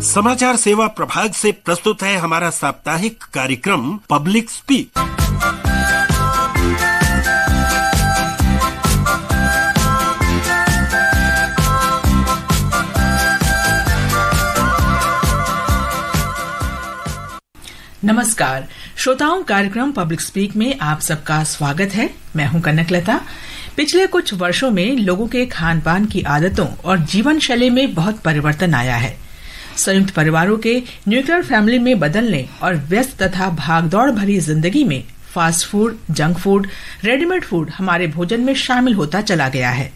समाचार सेवा प्रभाग से प्रस्तुत है हमारा साप्ताहिक कार्यक्रम पब्लिक स्पीक। नमस्कार श्रोताओं, कार्यक्रम पब्लिक स्पीक में आप सबका स्वागत है। मैं हूं कनकलता। पिछले कुछ वर्षों में लोगों के खान पान की आदतों और जीवन शैली में बहुत परिवर्तन आया है। संयुक्त परिवारों के न्यूक्लियर फैमिली में बदलने और व्यस्त तथा भागदौड़ भरी जिंदगी में fast food, junk food, readymade food हमारे भोजन में शामिल होता चला गया है।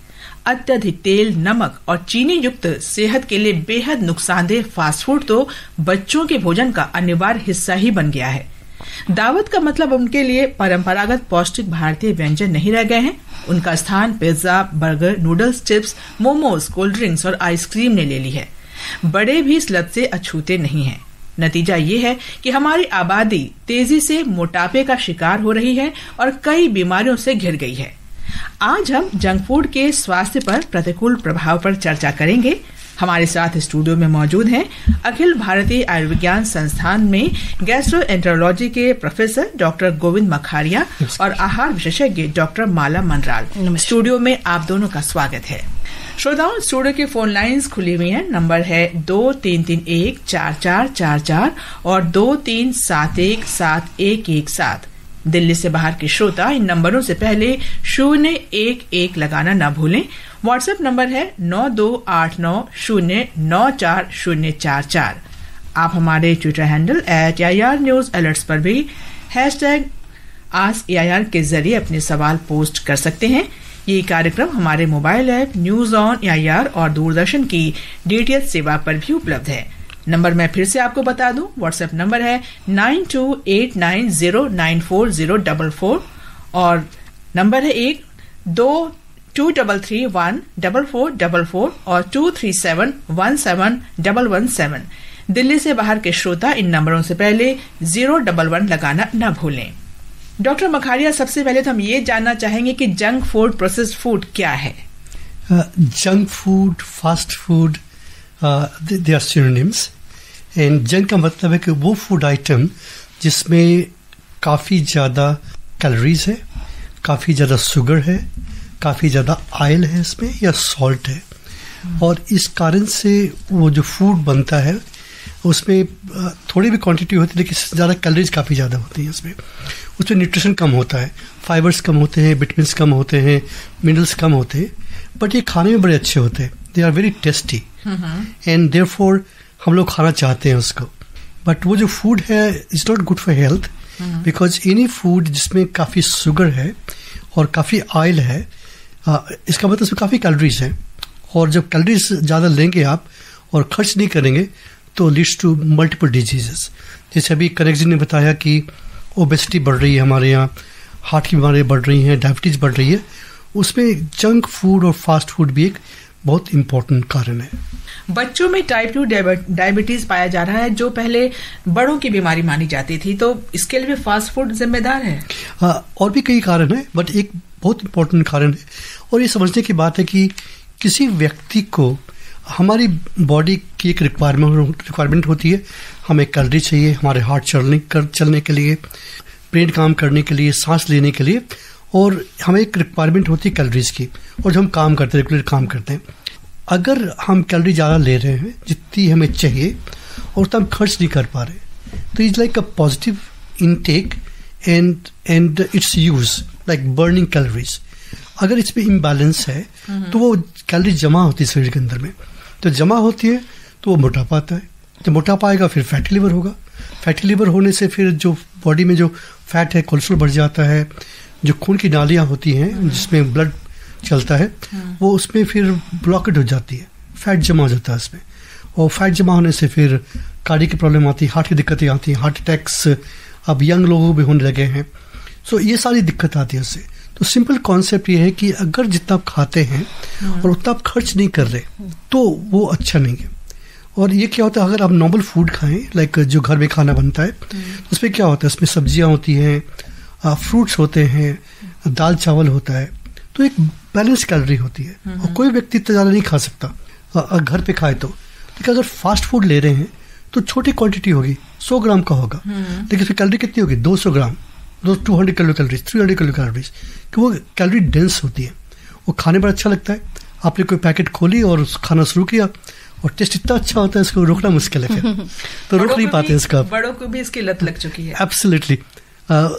अत्यधिक तेल, नमक और चीनी युक्त सेहत के लिए बेहद नुकसानदेह फास्ट फूड तो बच्चों के भोजन का अनिवार्य हिस्सा ही बन गया है। दावत का मतलब उनके लिए परंपरागत पौष्टिक भारतीय व्यंजन नहीं रह गए हैं। उनका स्थान pizza, burger, noodles, chips, momos, cold drinks और आइसक्रीम ने ले ली है। बड़े भी इस लत से अछूते नहीं हैं। नतीजा ये है कि हमारी आबादी तेजी से मोटापे का शिकार हो रही है और कई बीमारियों से घिर गई है। आज हम जंक फूड के स्वास्थ्य पर प्रतिकूल प्रभाव पर चर्चा करेंगे। हमारे साथ स्टूडियो में मौजूद हैं अखिल भारतीय आयुर्विज्ञान संस्थान में गैस्ट्रोएंटेरोलॉजी के प्रोफेसर डॉक्टर गोविंद मखारिया और आहार विशेषज्ञ डॉक्टर माला मनराल। स्टूडियो में आप दोनों का स्वागत है। श्रोताओं, स्टूडियो की फोन लाइंस खुली हुई हैं। नंबर है 2331-4444 और 2371-7117। दिल्ली से बाहर के श्रोता इन नंबरों से पहले 011 लगाना न भूलें। व्हाट्सएप नंबर है 9289094044। आप हमारे ट्विटर हैंडल @AIRNewsAlerts पर भी #AskAIR के जरिए अपने सवाल पोस्ट कर सकते हैं। ये कार्यक्रम हमारे mobile app news on AIR और दूरदर्शन की DTH सेवा पर भी उपलब्ध है। नंबर मैं फिर से आपको बता दूं। व्हाट्सएप नंबर है 9289094044 और नंबर है 23314444 और 23717117। दिल्ली से बाहर के श्रोता इन नंबरों से पहले 011 लगाना न भूलें। डॉक्टर मखारिया, सबसे पहले तो हम ये जानना चाहेंगे कि जंक फूड, प्रोसेस्ड फूड क्या है? Junk food, fast food, they are synonyms. And junk का मतलब है कि वो फूड आइटम जिसमें काफ़ी ज़्यादा कैलोरीज है, काफ़ी ज़्यादा शुगर है, काफ़ी ज़्यादा ऑयल है इसमें या सॉल्ट है। और इस कारण से वो जो फूड बनता है उसमें थोड़ी भी क्वांटिटी होती है लेकिन ज़्यादा कैलोरीज काफ़ी ज़्यादा होती हैं उसमें न्यूट्रिशन कम होता है, फाइबर्स कम होते हैं, विटामिन्स कम होते हैं, मिनरल्स कम होते हैं, बट ये खाने में बड़े अच्छे होते हैं। They are very tasty and therefore हम लोग खाना चाहते हैं उसको। बट वो जो फूड है is not good for health, because any food जिसमें काफ़ी शुगर है और काफ़ी ऑयल है, इसका मतलब उसमें काफ़ी कैलोरीज हैं। और जब कैलोरीज ज़्यादा लेंगे आप और खर्च नहीं करेंगे तो लीड्स टू मल्टीपल डिजीजेस। जैसे अभी कनेक्ट जी ने बताया कि ओबेसिटी बढ़ रही है हमारे यहाँ, हार्ट की बीमारियाँ बढ़ रही हैं, डायबिटीज़ बढ़ रही है। उसमें जंक फूड और फास्ट फूड भी एक बहुत इम्पोर्टेंट कारण है। बच्चों में टाइप 2 डायबिटीज पाया जा रहा है, जो पहले बड़ों की बीमारी मानी जाती थी, तो इसके लिए फास्ट फूड जिम्मेदार है? और भी कई कारण है, बट एक बहुत इम्पोर्टेंट कारण है। और ये समझने की बात है कि किसी व्यक्ति को हमारी बॉडी की एक रिक्वायरमेंट होती है। हमें कैलोरी चाहिए हमारे हार्ट चलने के लिए, ब्रेन काम करने के लिए, सांस लेने के लिए, और हमें एक रिक्वायरमेंट होती है कैलोरीज की। और जो हम काम करते हैं, रेगुलर काम करते हैं, अगर हम कैलोरी ज़्यादा ले रहे हैं जितनी हमें चाहिए और तब हम खर्च नहीं कर पा रहे, तो it's like a positive intake and it's use like burning calories. अगर इसमें इम्बैलेंस है तो वो कैलोरी जमा होती है शरीर के अंदर में, तो जमा होती है तो वो मोटापा आता है। जब मोटापा आएगा फिर फैटी लिवर होगा। फैटी लिवर होने से फिर जो बॉडी में जो फैट है, कोलेस्ट्रॉल बढ़ जाता है। जो खून की नालियाँ होती हैं जिसमें ब्लड चलता है, वो उसमें फिर ब्लॉकेट हो जाती है, फैट जमा हो जाता है उसमें। और फैट जमा होने से फिर कार्डियक की प्रॉब्लम आती है, हार्ट की दिक्कतें आती हैं, हार्ट अटैक्स अब यंग लोगों में होने लगे हैं। सो ये सारी दिक्कत आती है उससे। तो सिंपल कॉन्सेप्ट ये है कि अगर जितना आप खाते हैं और उतना आप खर्च नहीं कर रहे तो वो अच्छा नहीं है। और ये क्या होता है, अगर आप नॉर्मल फूड खाएं, लाइक जो घर में खाना बनता है, उसमें क्या होता है, उसमें सब्जियां होती हैं, फ्रूट्स होते हैं, दाल चावल होता है, तो एक बैलेंस कैलोरी होती है। और कोई व्यक्ति इतना ज़्यादा नहीं खा सकता घर पे खाए तो, लेकिन अगर फास्ट फूड ले रहे हैं तो छोटी क्वांटिटी होगी, 100 ग्राम का होगा, लेकिन इसमें कैलोरी कितनी होगी, 200 ग्राम, 200 कैलोरीज, 300 कैलोरीज, कि वो कैलोरी डेंस होती है। वो खाने पर अच्छा लगता है। आपने कोई पैकेट खोली और खाना शुरू किया और टेस्ट इतना अच्छा होता है, इसको रोकना मुश्किल है फिर तो रोक नहीं पाते इसका। बड़ों को भी इसकी लत लग चुकी है। एब्सोल्युटली,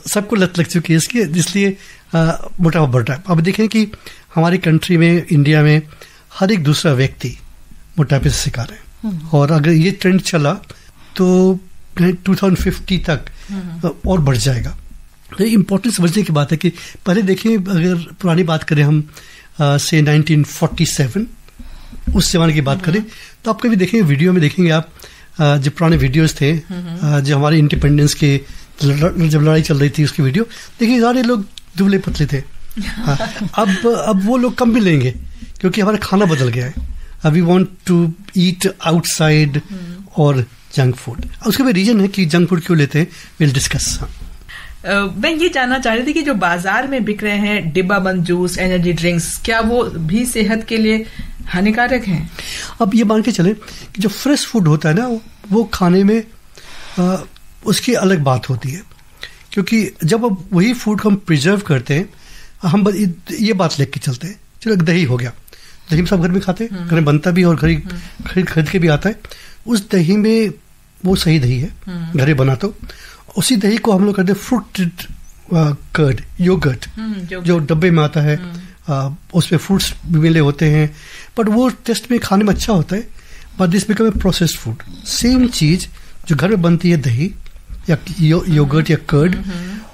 सबको लत लग चुकी है इसकी, इसलिए मोटापा बढ़ रहा है। अब देखें कि हमारी कंट्री में, इंडिया में, हर एक दूसरा व्यक्ति मोटापे से शिकार है, और अगर ये ट्रेंड चला तो 2050 तक और बढ़ जाएगा। तो इम्पोर्टेंट समझने की बात है कि पहले देखिए, अगर पुरानी बात करें हम से 1947 उस जमाने की बात करें, तो आप कभी देखेंगे, वीडियो में देखेंगे आप, जो पुराने वीडियोस थे, जो हमारे इंडिपेंडेंस के जब लड़ाई चल रही थी उसकी वीडियो देखिए, सारे लोग दुबले पतले थे। अब वो लोग कम मिलेंगे क्योंकि हमारा खाना बदल गया है। We want to eat outside और जंक फूड। उसके भी रीजन है कि जंक फूड क्यों लेते हैं, विल डिस्कस। मैं ये जानना चाह रही थी कि जो बाजार में बिक रहे हैं डिब्बाबंद जूस, एनर्जी ड्रिंक्स, क्या वो भी सेहत के लिए हानिकारक हैं? अब ये मान के चले कि जो फ्रेश फूड होता है ना, वो खाने में उसकी अलग बात होती है, क्योंकि जब अब वही फूड को हम प्रिजर्व करते हैं, हम ये बात लेके चलते हैं। चलो, दही हो गया, दही हम सब घर में खाते हैं, घर में बनता भी और खरीद के भी आता है। उस दही में वो सही दही है, घर में बना, तो उसी दही को हम लोग कहते हैं फ्रूटेड कर्ड, योगर्ट, जो डब्बे में आता है, उसमें फ्रूट्स भी मिले होते हैं, बट वो टेस्ट में खाने में अच्छा होता है, but this become a processed food. Same चीज जो घर में बनती है, दही या योगर्ट या कर्ड,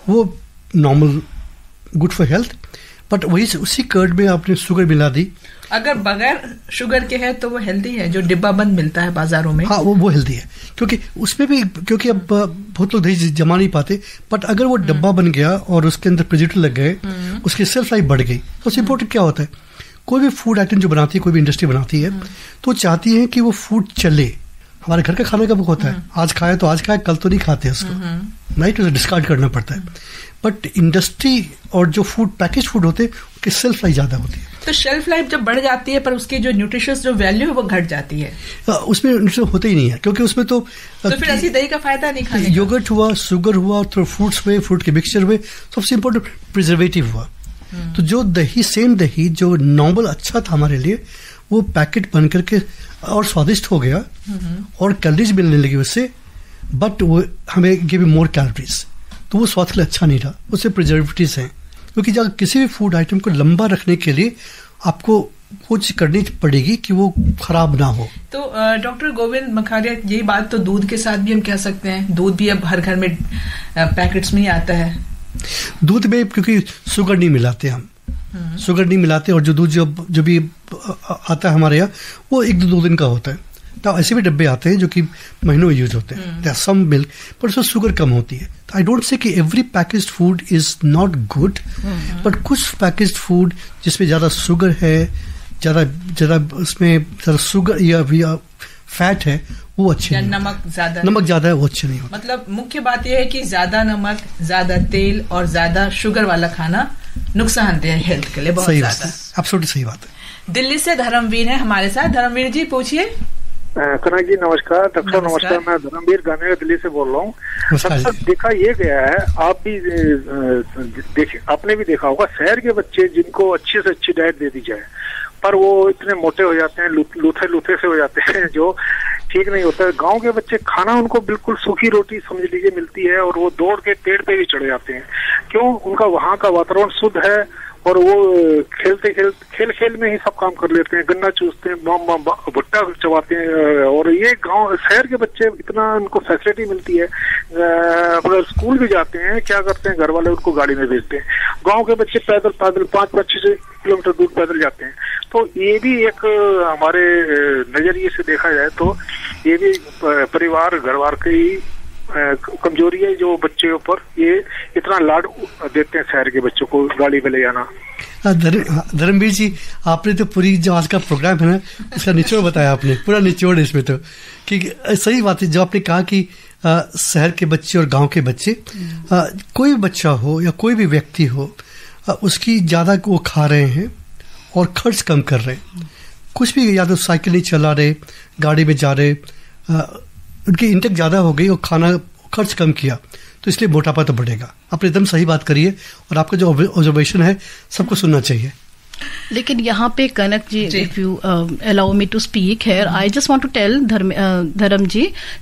वो normal good for health, but वही उसी कर्ड में आपने शुगर मिला दी। अगर बगैर शुगर के है तो वो हेल्दी है, जो डिब्बा बंद मिलता है बाजारों में। हाँ, वो हेल्दी है, क्योंकि उसमें भी, क्योंकि अब बहुत लोग दही जमा नहीं पाते, बट अगर वो डब्बा बन गया और उसके अंदर प्रिजर्वेटिव लग गए, उसकी सेल्फ लाइफ बढ़ गई। सबसे इम्पोर्टेंट क्या होता है, कोई भी फूड आइटम जो बनाती है, कोई भी इंडस्ट्री बनाती है, तो चाहती है कि वो फूड चले। हमारे घर का खाने का बुक होता है, आज खाए तो आज खाए, कल तो नहीं खाते उसको, राइट, उसे डिस्कार्ड करना पड़ता है। बट इंडस्ट्री और जो फूड, पैकेज फूड होते हैं, उनकी सेल्फ लाइफ ज्यादा होती है। तो शेल्फ लाइफ जब बढ़ जाती है, पर उसकी जो न्यूट्रिशियस जो वैल्यू है वो घट जाती है। उसमें न्यूट्रिशन होता ही नहीं है, क्योंकि उसमें तो फिर ऐसी दही का फायदा नहीं खाने। योगर्ट हुआ, शुगर हुआ, तो फ्रूट्स हुए, फ्रूट के मिक्सचर हुए, सबसे इम्पोर्टेंट प्रिजर्वेटिव हुआ। तो जो दही, सेम दही जो नॉर्मल अच्छा था हमारे लिए, वो पैकेट बन करके और स्वादिष्ट हो गया और कैलोरीज मिलने लगी उससे, बट वो हमें गिव मोर कैलोरीज, तो वो स्वास्थ्य के लिए अच्छा नहीं रहा। उससे प्रिजर्वेटिव्स हैं, क्योंकि जब किसी भी फूड आइटम को लंबा रखने के लिए आपको कुछ करनी पड़ेगी कि वो खराब ना हो। तो डॉक्टर गोविंद मखारिया, यही बात तो दूध के साथ भी हम कह सकते हैं। दूध भी अब हर घर में पैकेट्स में ही आता है। दूध में क्योंकि शुगर नहीं मिलाते हम, शुगर नहीं मिलाते, और जो दूध जो भी आता है हमारे यहाँ, वो 1-2 दिन का होता है। तो ऐसे भी डब्बे आते हैं जो कि महीनों यूज होते हैं, सम मिल्क, पर उसमें शुगर कम होती है। तो आई डोंट से कि every packaged food is not good, but कुछ पैकेज्ड फूड जिसमें ज्यादा शुगर है, ज्यादा उसमें ज्यादा शुगर या फैट है, वो अच्छे नहीं, नमक ज्यादा है, वो अच्छे नहीं होते। मतलब मुख्य बात यह है कि ज्यादा नमक, ज्यादा तेल और ज्यादा शुगर वाला खाना नुकसानदेह है हेल्थ के लिए, बहुत ज्यादा। एब्सोल्युटली सही बात है। दिल्ली से धर्मवीर है हमारे साथ। धर्मवीर जी, पूछिए। कनक जी नमस्कार। डॉक्टर साहब नमस्कार। मैं धर्मवीर गाने दिल्ली से बोल रहा हूँ। डॉक्टर, देखा ये गया है, आप भी आपने भी देखा होगा, शहर के बच्चे जिनको अच्छी से अच्छी डाइट दे दी जाए, पर वो इतने मोटे हो जाते हैं, लूथे से हो जाते हैं, जो ठीक नहीं होता है। गांव के बच्चे, खाना उनको बिल्कुल सूखी रोटी समझ लीजिए मिलती है, और वो दौड़ के पेड़ पे भी चढ़ जाते हैं। क्यों? उनका वहाँ का वातावरण शुद्ध है, और वो खेल में ही सब काम कर लेते हैं, गन्ना चूसते हैं, भुट्टा चबाते हैं। और ये गांव, शहर के बच्चे, इतना उनको फैसिलिटी मिलती है, अगर स्कूल भी जाते हैं, क्या करते हैं, घर वाले उनको गाड़ी में भेजते हैं। गांव के बच्चे पैदल 5-6 किलोमीटर दूर पैदल जाते हैं। तो ये भी एक हमारे नजरिए से देखा जाए तो ये भी परिवार, घरवार की कमजोरी है, जो बच्चे ऊपर ये इतना लाड देते हैं शहर के बच्चों को गाड़ी में ले जाना। धर्मवीर जी, आपने तो पूरी जो आज का प्रोग्राम है ना, उसका निचोड़ बताया आपने, पूरा निचोड़ है इसमें। तो कि सही बात है जो आपने कहा कि शहर के बच्चे और गांव के बच्चे, कोई बच्चा हो या कोई भी व्यक्ति हो, उसकी ज्यादा वो खा रहे हैं और खर्च कम कर रहे हैं। कुछ भी, या तो साइकिल नहीं चला रहे, गाड़ी में जा रहे, उनकी इंटेक ज़्यादा हो गई और खाना खर्च कम किया, तो इसलिए मोटापा तो बढ़ेगा। आप एकदम सही बात करिए और आपका जो ऑब्जर्वेशन है सबको सुनना चाहिए। लेकिन यहाँ पे Kanak ji, if you allow me to speak here, I just want to tell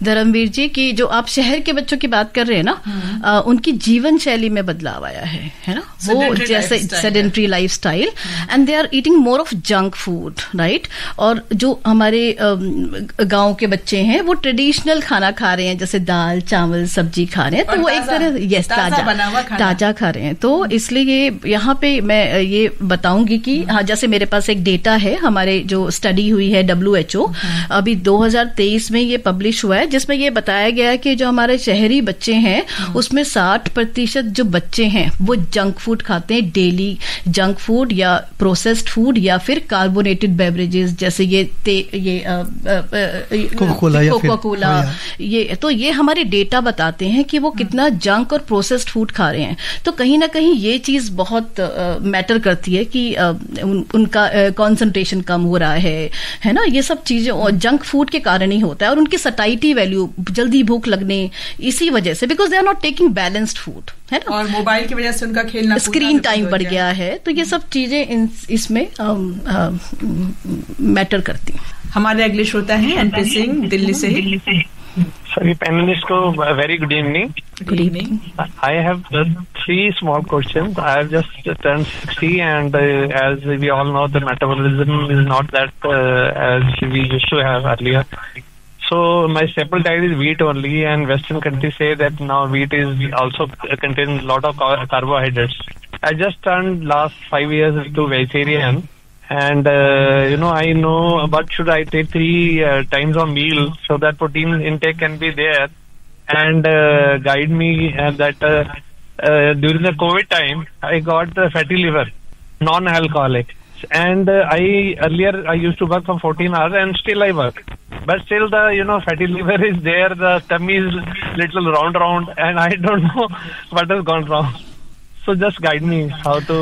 Dharmveer ji कि जो आप शहर के बच्चों की बात कर रहे हैं ना, उनकी जीवन शैली में बदलाव आया है ना, वो जैसे sedentary lifestyle, and they are eating more of junk food, right. और जो हमारे गांव के बच्चे हैं वो ट्रेडिशनल खाना खा रहे हैं, जैसे दाल चावल सब्जी खा रहे हैं, तो वो एक तरह यस ताजा खा रहे हैं। तो इसलिए यहाँ पे मैं ये बताऊंगी कि हाँ, जैसे मेरे पास एक डेटा है, हमारे जो स्टडी हुई है WHO अभी 2023 में ये पब्लिश हुआ है, जिसमें ये बताया गया है कि जो हमारे शहरी बच्चे हैं उसमें 60% जो बच्चे हैं वो जंक फूड खाते हैं डेली, जंक फूड या प्रोसेस्ड फूड या फिर कार्बोनेटेड बेवरेजेस, जैसे ये कोका कोला, ये हमारे डेटा बताते हैं कि वो कितना जंक और प्रोसेस्ड फूड खा रहे हैं। तो कहीं ना कहीं ये चीज बहुत मैटर करती है कि उनका कंसंट्रेशन कम हो रहा है ना, ये सब चीजें और जंक फूड के कारण ही होता है। और उनकी सटाइटी वैल्यू, जल्दी भूख लगने, इसी वजह से, because they are not taking balanced food, है ना, और मोबाइल की वजह से उनका खेलना, स्क्रीन टाइम बढ़ गया है। तो ये सब चीजें इसमें मैटर करती हैं। हमारे अगले श्रोता हैं एनपी सिंह दिल्ली से ही। Sorry, panelists ko very good evening. Good evening. I have just 3 small questions. I have just turned 60 and as we all know the metabolism is not that as we used to have earlier. So my staple diet is wheat only, and Western countries say that now wheat is also contains a lot of carbohydrates. I just turned last 5 years into vegetarian. And I know what should I take 3 times a meal so that protein intake can be there, and guide me that during the COVID time I got fatty liver, non-alcoholic, and earlier I used to work for 14 hours and still I work, but still the fatty liver is there, the tummy is little round and I don't know what has gone wrong. So just guide me how to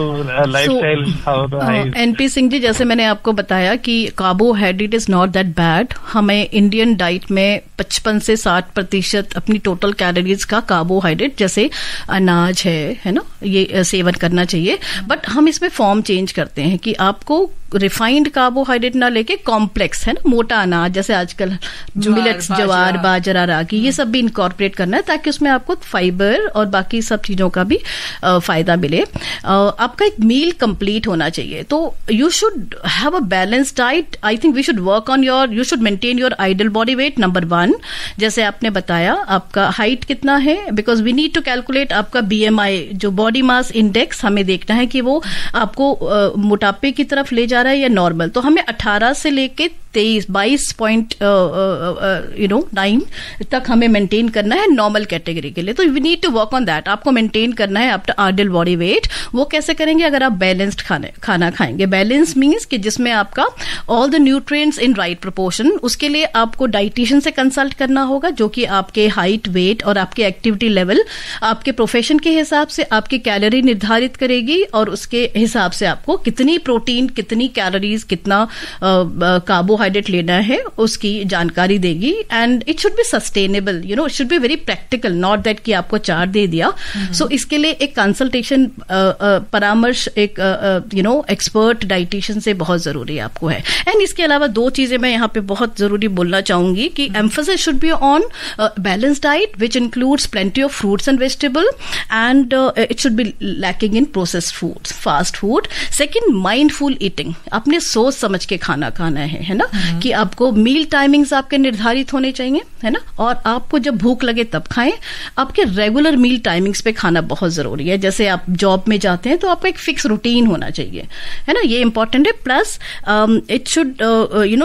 lifestyle, how to NP Singh ji, जैसे मैंने आपको बताया कि carbohydrate is not that bad. हमें Indian diet में 55 से 60% अपनी total calories का कार्बोहाइड्रेट, जैसे अनाज है ना, ये सेवन करना चाहिए। बट हम इसमें फॉर्म चेंज करते हैं कि आपको रिफाइंड कार्बोहाइड्रेट ना लेके कॉम्प्लेक्स, है ना, मोटा अनाज, जैसे आजकल मिलेट्स, ज्वार, बाजरा, रागी, ये सब भी इनकॉर्पोरेट करना है, ताकि उसमें आपको फाइबर और बाकी सब चीजों का भी फायदा मिले। आपका एक मील कंप्लीट होना चाहिए। तो you should have a balance diet. I think we should work on you should maintain your ideal body weight, number 1। जैसे आपने बताया आपका हाइट कितना है, because we need to calculate आपका BMI, जो बॉडी मास इंडेक्स, हमें देखना है कि वो आपको मोटापे की तरफ ले जा रहा है या नॉर्मल। तो हमें 18 से लेके 22.9 तक हमें मेंटेन करना है नॉर्मल कैटेगरी के लिए। तो we need to work on that. आपको मेंटेन करना है आपका आइडियल बॉडी वेट। वो कैसे करेंगे? अगर आप बैलेंस्ड खाना खाएंगे। बैलेंस मीन्स कि जिसमें आपका all the nutrients in right proportion. उसके लिए आपको डाइटिशियन से कंसल्ट करना होगा, जो कि आपके हाइट, वेट और आपके एक्टिविटी लेवल, आपके प्रोफेशन के हिसाब से आपकी कैलोरी निर्धारित करेगी, और उसके हिसाब से आपको कितनी प्रोटीन, कितनी कैलोरीज, कितना कार्बोहाइड्रेट लेना है उसकी जानकारी देगी। And it should be sustainable, it should be very practical, not that कि आपको चार्ट दे दिया। सो इसके लिए एक कंसल्टेशन, परामर्श एक एक्सपर्ट डाइटिशियन से बहुत जरूरी आपको है। एंड इसके अलावा 2 चीजें मैं यहाँ पे बहुत जरूरी बोलना चाहूंगी कि emphasis should be on balance diet which includes plenty of fruits and vegetable, and it should be lacking in processed food, fast food. Second, mindful eating. अपने सोच समझ के खाना खाना है ना, कि आपको मील टाइमिंग्स आपके निर्धारित होने चाहिए, है ना, और आपको जब भूख लगे तब खाएं। आपके रेगुलर मील टाइमिंग्स पे खाना बहुत जरूरी है। जैसे आप जॉब में जाते हैं तो आपका एक फिक्स रूटीन होना चाहिए, है ना, ये इंपॉर्टेंट है। Plus it should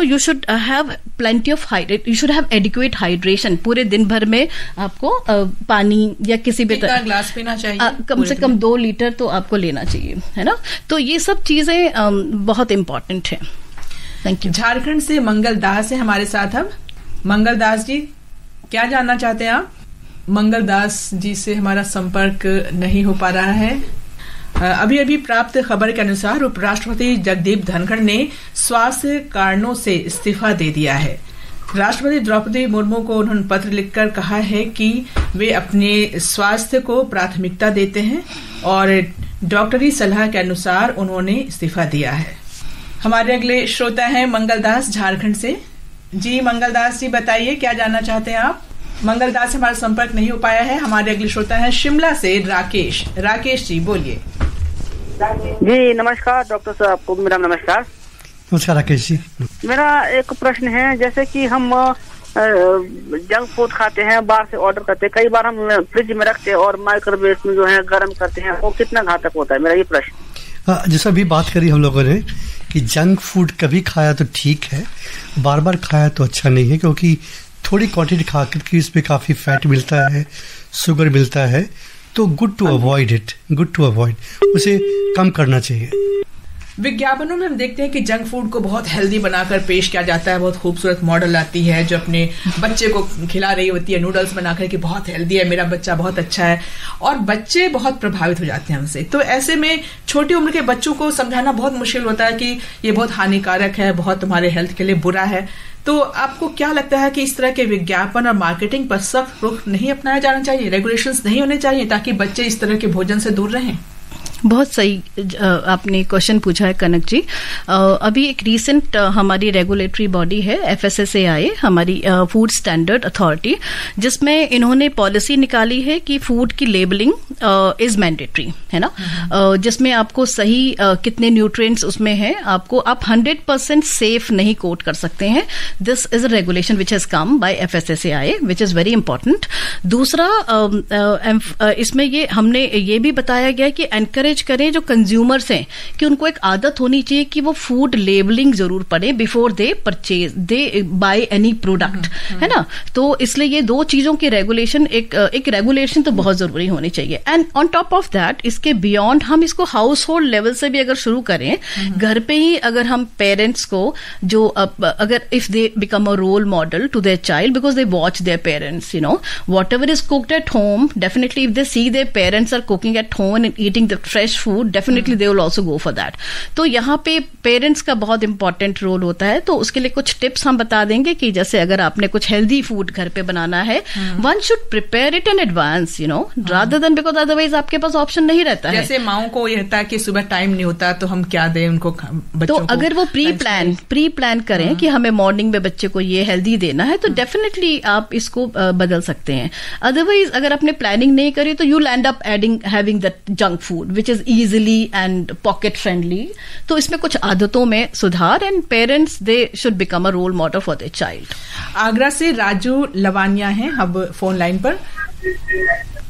you should have plenty of hydrate, you should have adequate hydration. पूरे दिन भर में आपको पानी या किसी भी तरह ग्लास पीना चाहिए, कम से कम 2 लीटर तो आपको लेना चाहिए, है ना। तो ये सब चीजें बहुत इंपॉर्टेंट है। Thank you. झारखंड से मंगल दास है हमारे साथ। अब मंगल दास जी, क्या जानना चाहते हैं आप? मंगल दास जी से हमारा संपर्क नहीं हो पा रहा है। अभी अभी प्राप्त खबर के अनुसार उपराष्ट्रपति जगदीप धनखड़ ने स्वास्थ्य कारणों से इस्तीफा दे दिया है। राष्ट्रपति द्रौपदी मुर्मू को उन्होंने पत्र लिखकर कहा है कि वे अपने स्वास्थ्य को प्राथमिकता देते हैं और डॉक्टरी सलाह के अनुसार उन्होंने इस्तीफा दिया है। हमारे अगले श्रोता हैं मंगलदास झारखंड से। जी मंगलदास जी, बताइए क्या जानना चाहते हैं आप? मंगलदास से हमारा संपर्क नहीं हो पाया है। हमारे अगले श्रोता हैं शिमला से राकेश। राकेश जी बोलिए। जी नमस्कार डॉक्टर साहब, आपको मेरा नमस्कार। नमस्कार राकेश जी। मेरा एक प्रश्न है, जैसे कि हम जंक फूड खाते हैं, बाहर से ऑर्डर करते हैं, कई बार हम फ्रिज में रखते हैं और माइक्रोवेव में जो है गर्म करते हैं, वो कितना घातक होता है? मेरा ये प्रश्न। जैसा भी बात करी हम लोगों ने कि जंक फूड कभी खाया तो ठीक है, बार बार खाया तो अच्छा नहीं है, क्योंकि थोड़ी क्वांटिटी खा करके इसमें काफ़ी फैट मिलता है, शुगर मिलता है, तो गुड टू अवॉइड उसे कम करना चाहिए। विज्ञापनों में हम देखते हैं कि जंक फूड को बहुत हेल्दी बनाकर पेश किया जाता है। बहुत खूबसूरत मॉडल आती है जो अपने बच्चे को खिला रही होती है नूडल्स बनाकर कि बहुत हेल्दी है, मेरा बच्चा बहुत अच्छा है, और बच्चे बहुत प्रभावित हो जाते हैं उनसे। तो ऐसे में छोटी उम्र के बच्चों को समझाना बहुत मुश्किल होता है कि ये बहुत हानिकारक है, बहुत तुम्हारे हेल्थ के लिए बुरा है। तो आपको क्या लगता है कि इस तरह के विज्ञापन और मार्केटिंग पर सख्त रुख नहीं अपनाया जाना चाहिए, रेगुलेशंस नहीं होने चाहिए, ताकि बच्चे इस तरह के भोजन से दूर रहें? बहुत सही आपने क्वेश्चन पूछा है कनक जी। अभी एक रीसेंट हमारी रेगुलेटरी बॉडी है FSSAI, हमारी फूड स्टैंडर्ड अथॉरिटी, जिसमें इन्होंने पॉलिसी निकाली है कि फूड की लेबलिंग इज मैंडेटरी है ना, जिसमें आपको सही कितने न्यूट्रिएंट्स उसमें हैं, आप 100% सेफ नहीं कोट कर सकते हैं। This is a regulation which has come by FSSAI which is very important. दूसरा इसमें ये हमने ये भी बताया गया कि एनकरेज करें जो कंज्यूमर्स हैं कि उनको एक आदत होनी चाहिए कि वो फूड लेबलिंग जरूर पढ़ें before they by any product, है ना। तो इसलिए ये दो चीजों की रेगुलेशन, एक रेगुलेशन तो बहुत जरूरी होनी चाहिए। And on top of that, इसके बियॉन्ड हम इसको हाउस होल्ड लेवल से भी अगर शुरू करें, घर पे ही अगर हम पेरेंट्स को जो अगर if they become a role model to their child because they watch their parents, you know, whatever is cooked at home, definitely if they see their parents are cooking at home and eating the fresh food, definitely they will also go for that. तो यहाँ पे parents का बहुत important role होता है। तो उसके लिए कुछ टिप्स हम बता देंगे कि जैसे अगर आपने कुछ हेल्दी फूड घर पे बनाना है, one should prepare it in advance, you know, rather than, because otherwise आपके पास ऑप्शन नहीं रहता है। जैसे माओ को ये होता है कि सुबह टाइम नहीं होता तो हम क्या दें उनको, बच्चों तो अगर वो प्री प्लान करें कि हमें मॉर्निंग में बच्चे को ये हेल्दी देना है, तो डेफिनेटली आप इसको बदल सकते हैं। अदरवाइज अगर आपने प्लानिंग नहीं करी तो you land up having that junk food which is easily and pocket friendly। तो इसमें कुछ आदतों में सुधार, and parents they should become a role model for their child. Agra से राजू लवानिया हैं अब फोन लाइन पर।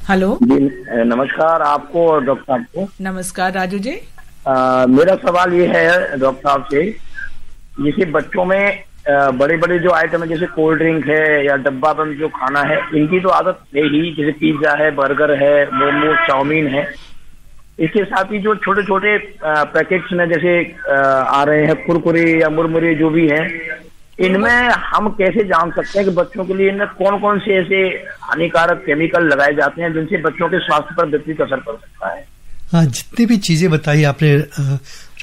हेलो जी, नमस्कार आपको और डॉक्टर साहब को। नमस्कार राजू जी। मेरा सवाल ये है डॉक्टर साहब से, जैसे बच्चों में बड़े बड़े जो आइटम है, जैसे कोल्ड ड्रिंक है या डब्बा बंद जो खाना है, इनकी तो आदत है ही, जैसे पिज्जा है, बर्गर है, मोमो, चाउमीन है। इसके साथ ही जो छोटे छोटे पैकेट्स में जैसे आ रहे हैं कुरकुरे या मुरमुरे जो भी हैं, इनमें हम कैसे जान सकते हैं कि बच्चों के लिए इनमें कौन कौन से ऐसे हानिकारक केमिकल लगाए जाते हैं जिनसे बच्चों के स्वास्थ्य पर विपरीत असर पड़ सकता है? हाँ, जितनी भी चीजें बताई आपने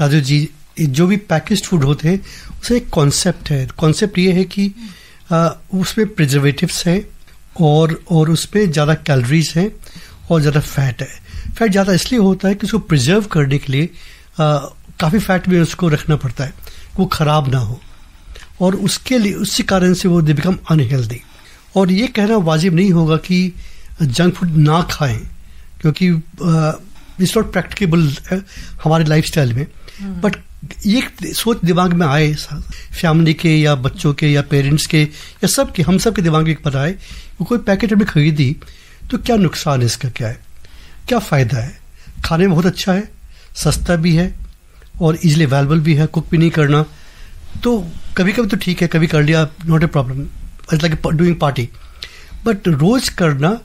राजू जी, जो भी पैकेज्ड फूड होते हैं उसका एक कॉन्सेप्ट है। कॉन्सेप्ट ये है कि उसमें प्रिजर्वेटिव्स हैं और उसमें ज़्यादा कैलोरीज हैं और ज़्यादा फैट है। फैट ज़्यादा इसलिए होता है कि उसको प्रिजर्व करने के लिए काफ़ी फैट में उसको रखना पड़ता है, वो ख़राब ना हो, और उसके लिए उसी कारण से वो दे बिकम अनहेल्दी। और ये कहना वाजिब नहीं होगा कि जंक फूड ना खाएं, क्योंकि इट्स नॉट प्रैक्टिकेबल हमारे लाइफस्टाइल में। बट ये सोच दिमाग में आए फैमिली के या बच्चों के या पेरेंट्स के या सबके, हम सब के दिमाग में एक पता है कि कोई पैकेट हमने खरीदी तो क्या नुकसान है, इसका क्या है, क्या फ़ायदा है। खाने में बहुत अच्छा है, सस्ता भी है और इजीली अवेलेबल भी है, कुक भी नहीं करना। तो कभी कभी तो ठीक है, कभी कर लिया, not a problem, it's like doing party. But रोज़ करना,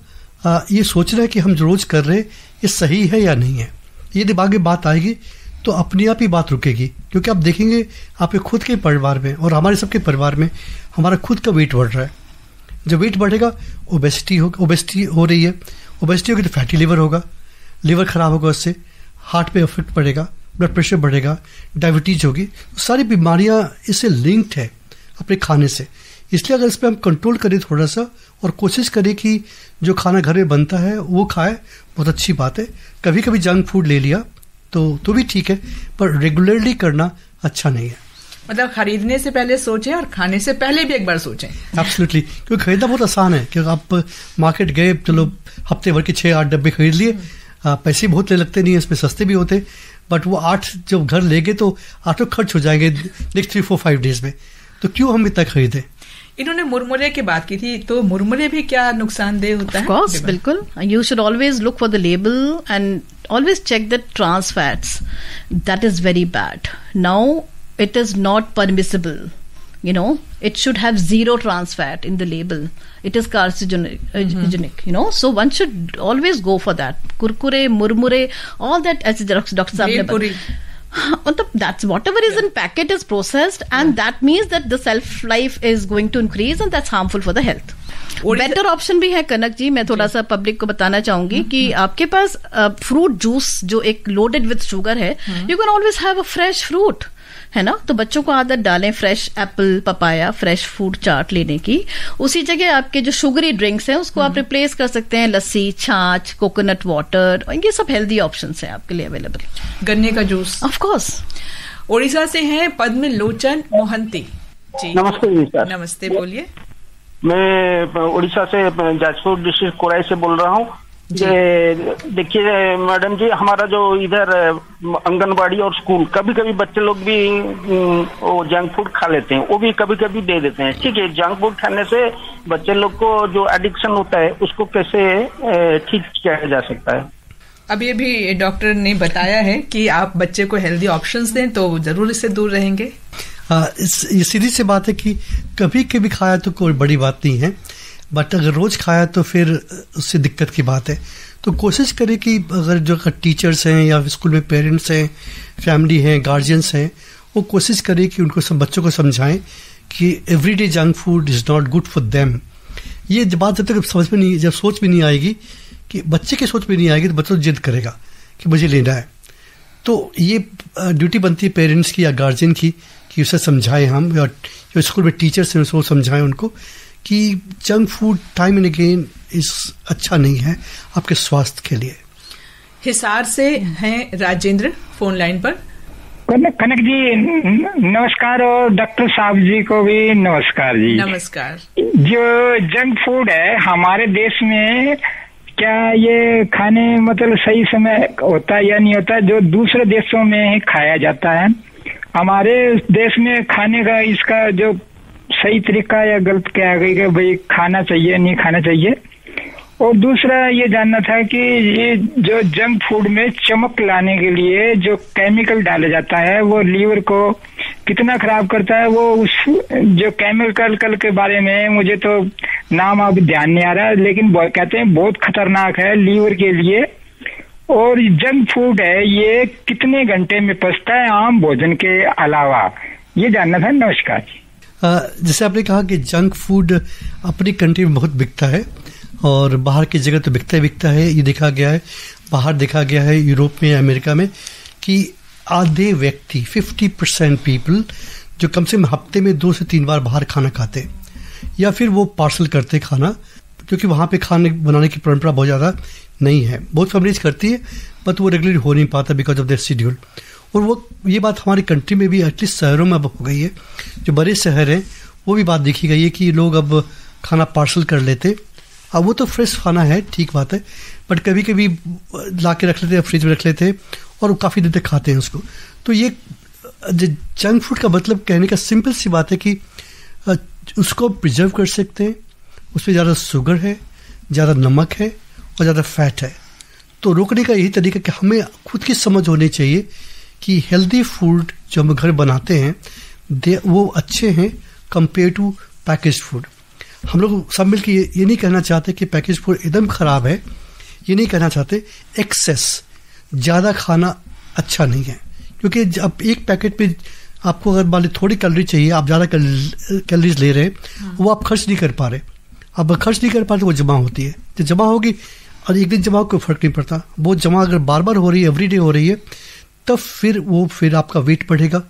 ये सोचना है कि हम जो रोज़ कर रहे हैं ये सही है या नहीं है, ये दिमाग में बात आएगी तो अपने आप ही बात रुकेगी। क्योंकि आप देखेंगे आपके खुद के परिवार में और हमारे सबके परिवार में हमारा खुद का वेट बढ़ रहा है। जब वेट बढ़ेगा ओबेसिटी हो रही है, ओबेसिटी होगी तो फैटी लिवर होगा, लिवर खराब होगा, उससे हार्ट पे इफेक्ट पड़ेगा, ब्लड प्रेशर बढ़ेगा, डायबिटीज होगी, सारी बीमारियां इससे लिंक्ड है अपने खाने से। इसलिए अगर इस पर हम कंट्रोल करें थोड़ा सा और कोशिश करें कि जो खाना घर में बनता है वो खाए, बहुत अच्छी बात है। कभी कभी जंक फूड ले लिया तो भी ठीक है, पर रेगुलरली करना अच्छा नहीं है। मतलब खरीदने से पहले सोचें और खाने से पहले भी एक बार सोचें। एब्सोल्युटली, क्योंकि खरीदना बहुत आसान है, क्योंकि आप मार्केट गए, चलो हफ्ते भर के 6-8 डब्बे खरीद लिए, पैसे बहुत ले लगते नहीं है, इसमें सस्ते भी होते, बट वो 8 जब घर ले गए तो 8 खर्च हो जाएंगे नेक्स्ट 3-4-5 डेज में, तो क्यों हम इतना खरीदें। इन्होंने मुरमुरे की बात की थी, तो मुरमुरे भी क्या नुकसानदेह होता है? Of course, बिल्कुल। You should always look for the label and always check the trans fats. That is very bad. Now it is not permissible. You know, it should have 0 trans fat in the label. It is carcinogenic, you know. So one should always go for that. Kurkure, murmure, all that, as Dr. Saab ne बताया. That's whatever is in packet is processed, and that means that the shelf life is going to increase, and that's harmful for the health. Better option भी है कनक जी, मैं थोड़ा सा public को बताना चाहूंगी कि आपके पास फ्रूट जूस जो एक लोडेड विद शुगर है, you can always have a fresh fruit, है ना। तो बच्चों को आदत डालें fresh apple, papaya, fresh fruit chaat लेने की। उसी जगह आपके जो शुगरी ड्रिंक्स हैं उसको आप रिप्लेस कर सकते हैं, लस्सी, छाछ, कोकोनट वाटर, ये सब हेल्दी ऑप्शंस हैं आपके लिए अवेलेबल। गन्ने का जूस, ऑफ कोर्स। ओडिशा से हैं पद्म लोचन मोहंती जी। नमस्ते जी सर। नमस्ते, बोलिए। मैं उड़ीसा से जाजपुर डिस्ट्रिक्ट कोराई से बोल रहा हूँ। देखिए मैडम जी, हमारा जो इधर आंगनबाड़ी और स्कूल, कभी कभी बच्चे लोग भी वो जंक फूड खा लेते हैं, वो भी कभी कभी दे देते हैं। ठीक है, जंक फूड खाने से बच्चे लोग को जो एडिक्शन होता है उसको कैसे ठीक किया जा सकता है? अब ये भी डॉक्टर ने बताया है कि आप बच्चे को हेल्दी ऑप्शंस दें तो जरूर इससे दूर रहेंगे। ये सीधी सी बात है कि कभी कभी खाया तो कोई बड़ी बात नहीं है, बट अगर रोज खाया तो फिर उससे दिक्कत की बात है। तो कोशिश करें कि अगर जो टीचर्स हैं या स्कूल में पेरेंट्स हैं, फैमिली हैं, गार्जियंस हैं, वो कोशिश करें कि उनको सब बच्चों को समझाएं कि everyday junk food is not good for them. ये बात जब तक समझ में नहीं, जब सोच में नहीं आएगी, कि बच्चे की सोच में नहीं आएगी, तो बच्चा जिद करेगा कि मुझे लेना है। तो ये ड्यूटी बनती है पेरेंट्स की या गार्जियन की कि उसे समझाएं हम, या जो स्कूल में टीचर्स हैं उसको समझाएं उनको कि junk food time and again इस अच्छा नहीं है आपके स्वास्थ्य के लिए। हिसार से हैं राजेंद्र फोन लाइन पर। कनक जी नमस्कार, और डॉक्टर साहब जी को भी नमस्कार जी। नमस्कार। जो जंक फूड है हमारे देश में, क्या ये खाने मतलब सही समय होता है या नहीं होता है? जो दूसरे देशों में खाया जाता है, हमारे देश में खाने का इसका जो सही तरीका या गलत क्या है कि भाई खाना चाहिए नहीं खाना चाहिए? और दूसरा ये जानना था कि ये जो जंक फूड में चमक लाने के लिए जो केमिकल डाला जाता है वो लीवर को कितना खराब करता है? वो उस जो केमिकल के बारे में मुझे तो नाम अब ध्यान नहीं आ रहा है, लेकिन कहते हैं बहुत खतरनाक है लीवर के लिए। और जंक फूड है ये कितने घंटे में पचता है आम भोजन के अलावा, ये जानना था। नमस्कार। जैसे आपने कहा कि जंक फूड अपनी कंट्री में बहुत बिकता है और बाहर की जगह तो बिकता है। ये देखा गया है, बाहर देखा गया है यूरोप में, अमेरिका में, कि आधे व्यक्ति 50% पीपल जो कम से कम हफ्ते में 2 से 3 बार बाहर खाना खाते या फिर वो पार्सल करते खाना, क्योंकि वहाँ पे खाने बनाने की परंपरा बहुत ज़्यादा नहीं है। बहुत फैमिलीज करती है बट वो रेगुलरली हो नहीं पाता बिकॉज ऑफ देयर शेड्यूल। और वो ये बात हमारी कंट्री में भी एटलीस्ट शहरों में अब हो गई है, जो बड़े शहर हैं वो भी बात देखी गई है कि लोग अब खाना पार्सल कर लेते। अब वो तो फ्रेश खाना है, ठीक बात है, बट कभी कभी ला के रख लेते हैं, फ्रिज में रख लेते हैं और काफ़ी देर तक खाते हैं उसको। तो ये जंक फूड का मतलब कहने का सिंपल सी बात है कि उसको प्रिजर्व कर सकते हैं, उसमें ज़्यादा शुगर है, ज़्यादा नमक है और ज़्यादा फैट है। तो रोकने का यही तरीका कि हमें खुद की समझ होनी चाहिए कि हेल्दी फूड जो हम घर बनाते हैं वो अच्छे हैं कंपेयर टू पैकेज फूड। हम लोग सब मिलकर ये नहीं कहना चाहते कि पैकेज फूड एकदम खराब है, ये नहीं कहना चाहते। एक्सेस ज़्यादा खाना अच्छा नहीं है, क्योंकि अब एक पैकेट पे आपको अगर मान ली थोड़ी कैलोरी चाहिए, आप ज़्यादा कैलोरीज ले रहे हैं, वो आप खर्च नहीं कर पा रहे। अब खर्च नहीं कर पा रहे तो वो जमा होती है, जब जमा होगी और एक दिन जमा कोई फर्क नहीं पड़ता। वो जमा अगर बार बार हो रही है, एवरीडे हो रही है, तब फिर आपका वेट बढ़ेगा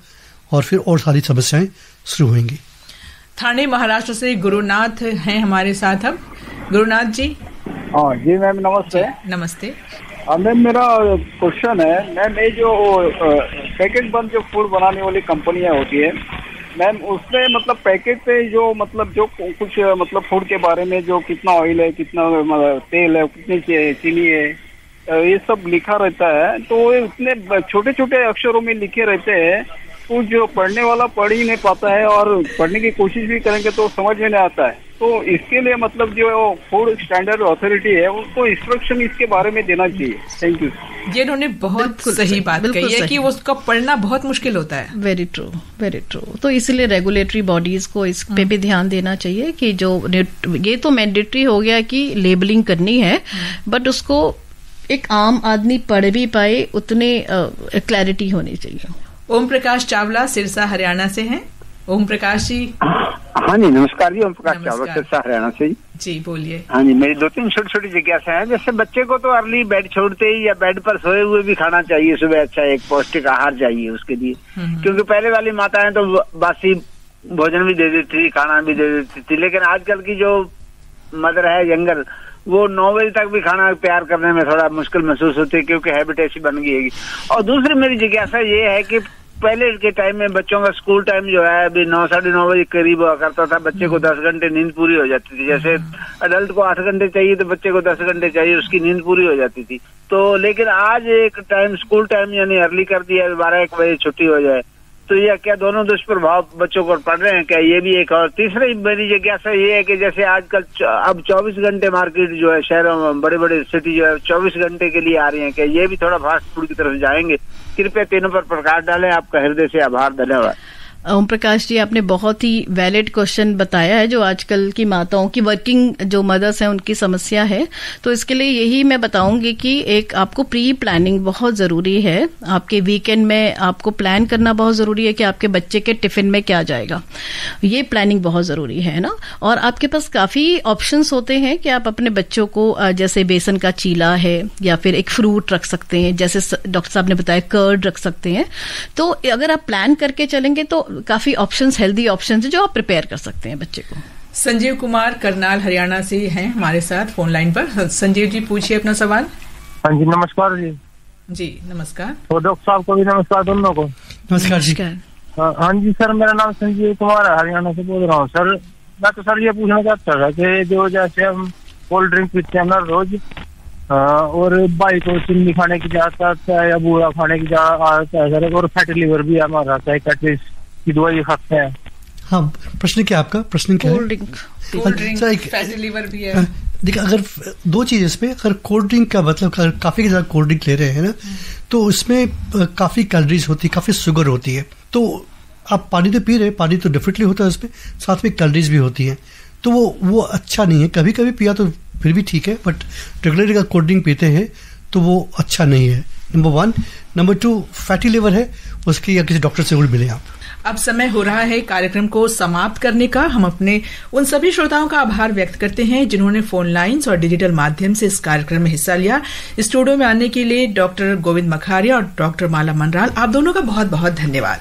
और फिर और सारी समस्याएं शुरू होंगी। ठाणे महाराष्ट्र से गुरुनाथ हैं हमारे साथ। अब गुरुनाथ जी। हाँ जी मैम, नमस्ते। नमस्ते मैम, मेरा क्वेश्चन है मैम, ये जो पैकेट बंद जो फूड बनाने वाली कंपनियां होती है मैम, उसमें मतलब पैकेट पे जो मतलब जो कुछ मतलब फूड के बारे में जो कितना ऑयल है, कितना तेल है, कितनी चीनी है, ये सब लिखा रहता है। तो इतने छोटे छोटे अक्षरों में लिखे रहते हैं, तो जो पढ़ने वाला पढ़ ही नहीं पाता है और पढ़ने की कोशिश भी करेंगे तो समझ में नहीं आता है। तो इसके लिए मतलब जो फूड स्टैंडर्ड अथॉरिटी है उसको इंस्ट्रक्शन इसके बारे में देना चाहिए। Thank you. ये उन्होंने बहुत सही बात कही है कि उसका पढ़ना बहुत मुश्किल होता है। Very true, very true. तो इसलिए रेगुलेटरी बॉडीज को इस पे भी ध्यान देना चाहिए कि जो ये तो मैंडेटरी हो गया कि लेबलिंग करनी है, बट उसको एक आम आदमी पढ़ भी पाए उतने क्लैरिटी होनी चाहिए। ओम प्रकाश चावला सिरसा हरियाणा से हैं। ओम प्रकाश जी। हाँ जी, नमस्कार जी। ओम प्रकाश चावला सिरसा हरियाणा से जी बोलिए। हाँ जी, मेरी 2-3 छोटी-छोटी जिज्ञासा है। जैसे बच्चे को तो अर्ली बेड छोड़ते ही या बेड पर सोए हुए भी खाना चाहिए सुबह, अच्छा एक पौष्टिक आहार चाहिए उसके लिए, क्योंकि पहले वाली माताएं तो बासी भोजन भी दे देती थी, खाना भी दे देती थी, लेकिन आजकल की जो मदर है यंगर, वो 9 बजे तक भी खाना तैयार करने में थोड़ा मुश्किल महसूस होती है, क्योंकि हैबिट ऐसी बन गई है। और दूसरी मेरी जिज्ञासा ये है कि पहले के टाइम में बच्चों का स्कूल टाइम जो है अभी 9-9:30 बजे करीब हुआ करता था, बच्चे को 10 घंटे नींद पूरी हो जाती थी। जैसे अडल्ट को 8 घंटे चाहिए तो बच्चे को 10 घंटे चाहिए, उसकी नींद पूरी हो जाती थी। तो लेकिन आज एक टाइम स्कूल टाइम यानी अर्ली कर दिया, 12-1 बजे छुट्टी हो जाए, तो यह क्या दोनों दुष्प्रभाव बच्चों को पड़ रहे हैं क्या? ये भी एक। और तीसरी मेरी जिज्ञासा ये है कि जैसे आजकल अब 24 घंटे मार्केट जो है शहरों में, बड़े बड़े सिटी जो है 24 घंटे के लिए आ रही है, क्या ये भी थोड़ा फास्ट फूड की तरफ जाएंगे? कृपया तीनों पर प्रकाश डालें। आपका हृदय से आभार, धन्यवाद। ओम प्रकाश जी, आपने बहुत ही वैलिड क्वेश्चन बताया है, जो आजकल की माताओं की, वर्किंग जो मदर्स हैं उनकी समस्या है। तो इसके लिए यही मैं बताऊंगी कि एक आपको प्री प्लानिंग बहुत जरूरी है। आपके वीकेंड में आपको प्लान करना बहुत जरूरी है कि आपके बच्चे के टिफिन में क्या जाएगा, ये प्लानिंग बहुत जरूरी है ना। और आपके पास काफी ऑप्शंस होते हैं कि आप अपने बच्चों को जैसे बेसन का चीला है, या फिर एक फ्रूट रख सकते हैं, जैसे डॉक्टर साहब ने बताया कर्ड रख सकते हैं। तो अगर आप प्लान करके चलेंगे तो काफी ऑप्शंस, हेल्दी ऑप्शंस जो आप प्रिपेयर कर सकते हैं बच्चे को। संजीव कुमार करनाल हरियाणा से हैं हमारे साथ फोन लाइन पर। संजीव जी पूछिए अपना सवाल। हाँ जी, नमस्कार जी। जी नमस्कार। तो डॉक्टर साहब को भी नमस्कार, दोनों को नमस्कार जी। हाँ जी सर, मेरा नाम संजीव कुमार हरियाणा से बोल रहा हूँ सर। मैं तो सर ये पूछना चाहता था कि जो जैसे हम कोल्ड ड्रिंक पीते हैं ना रोज, और भाई को चीनी खाने की आदत है या बूढ़ा खाने की आदत है सर, और फैटी लिवर भी हमारा साइकियाट्रिस्ट की दवाई खाते हैं। हाँ, प्रश्न क्या आपका? प्रश्न क्या है? कोल्ड ड्रिंक फैटी लिवर भी है। देखिए, अगर 2 चीज इसमें, अगर कोल्ड ड्रिंक का मतलब काफी ज्यादा कोल्ड ड्रिंक ले रहे हैं ना, तो उसमें काफी कैलोरीज होती है, काफी शुगर होती है। तो आप पानी तो पी रहे हैं, पानी तो डेफिनेटली होता है उसमें, साथ में कैलोरीज भी होती है, तो वो अच्छा नहीं है। कभी कभी पिया तो फिर भी ठीक है, बट रेगुलरली अगर कोल्ड ड्रिंक पीते हैं तो वो अच्छा नहीं है, नंबर 1। नंबर 2, फैटी लिवर है, उसकी या किसी डॉक्टर से मिले आप। अब समय हो रहा है कार्यक्रम को समाप्त करने का। हम अपने उन सभी श्रोताओं का आभार व्यक्त करते हैं जिन्होंने फोन लाइन्स और डिजिटल माध्यम से इस कार्यक्रम में हिस्सा लिया। स्टूडियो में आने के लिए डॉक्टर गोविंद मखारिया और डॉक्टर माला मनराल, आप दोनों का बहुत बहुत धन्यवाद।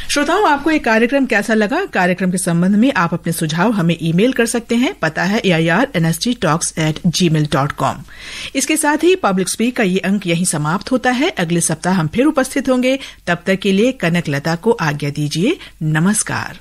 श्रोताओं, आपको ये कार्यक्रम कैसा लगा? कार्यक्रम के संबंध में आप अपने सुझाव हमें ईमेल कर सकते हैं। पता है airnsgtalks@gmail.com। इसके साथ ही पब्लिक स्पीक का ये अंक यहीं समाप्त होता है। अगले सप्ताह हम फिर उपस्थित होंगे। तब तक के लिए कनक लता को आज्ञा दीजिए। नमस्कार।